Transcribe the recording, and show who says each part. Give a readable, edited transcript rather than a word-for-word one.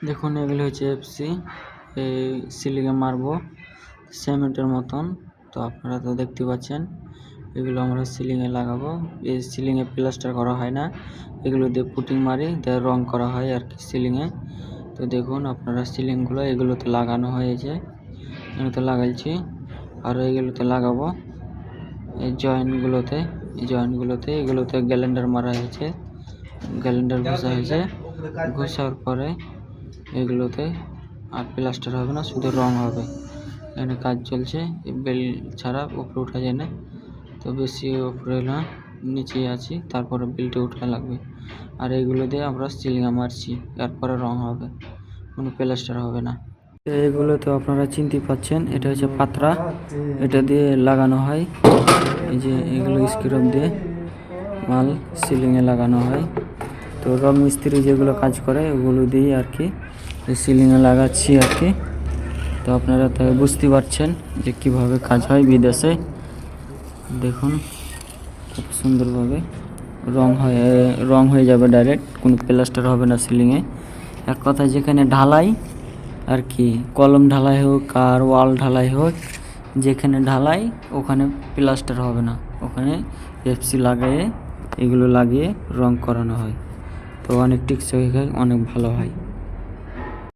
Speaker 1: দেখুন এগুলো হচ্ছে এফসি, এই সিলিংয়ে মারবো সিমেন্টের মতন। তো আপনারা তো দেখতে পাচ্ছেন, এগুলো আমরা সিলিংয়ে লাগাবো। এই সিলিংয়ে প্লাস্টার করা হয় না, এগুলো দিয়ে পুটিং মারি দিয়ে রং করা হয় আর কি সিলিংয়ে। তো দেখুন আপনারা সিলিংগুলো এগুলোতে লাগানো হয়েছে, এগুলোতে লাগাইছি। আর এইগুলোতে লাগাবো এই জয়েন্টগুলোতে, এগুলোতে গ্যালেন্ডার মারা হয়েছে, গ্যালেন্ডার ঘষা হয়েছে। ঘষার পরে এগুলোতে আর প্লাস্টার হবে না, শুধু রং হবে। এখানে কাজ চলছে, বেল ছাড়া উপরে উঠা যায় না, তো বেশি উপরে না, নিচেই আছি। তারপরে বেলটা উঠা লাগবে। আর এইগুলো দিয়ে আমরা সিলিংয়ে মারছি, এরপরে রং হবে, কোনো প্লাস্টার হবে না। এগুলো তো আপনারা চিনতে পাচ্ছেন, এটা হচ্ছে পাতরা, এটা দিয়ে লাগানো হয়। এই যে এগুলো স্ক্রু দিয়ে মাল সিলিংয়ে লাগানো হয়। তো রং মিস্ত্রি যেগুলো কাজ করে ওগুলো দিয়ে আর কি সিলিংয়ে লাগাচ্ছি আর কি। তো আপনারা তো বুঝতে পারছেন যে কিভাবে কাজ হয় বিদেশে। দেখুন খুব সুন্দরভাবে রং হয়ে যাবে ডাইরেক্ট, কোনো প্লাস্টার হবে না সিলিংয়ে। এক কথায় যেখানে ঢালাই আর কি, কলম ঢালাই হোক আর ওয়াল ঢালাই হোক, যেখানে ঢালাই ওখানে প্লাস্টার হবে না, ওখানে এফসি লাগিয়ে এগুলো লাগিয়ে রং করানো হয়। তো অনেক টেকসই হয়, অনেক ভালো হয়।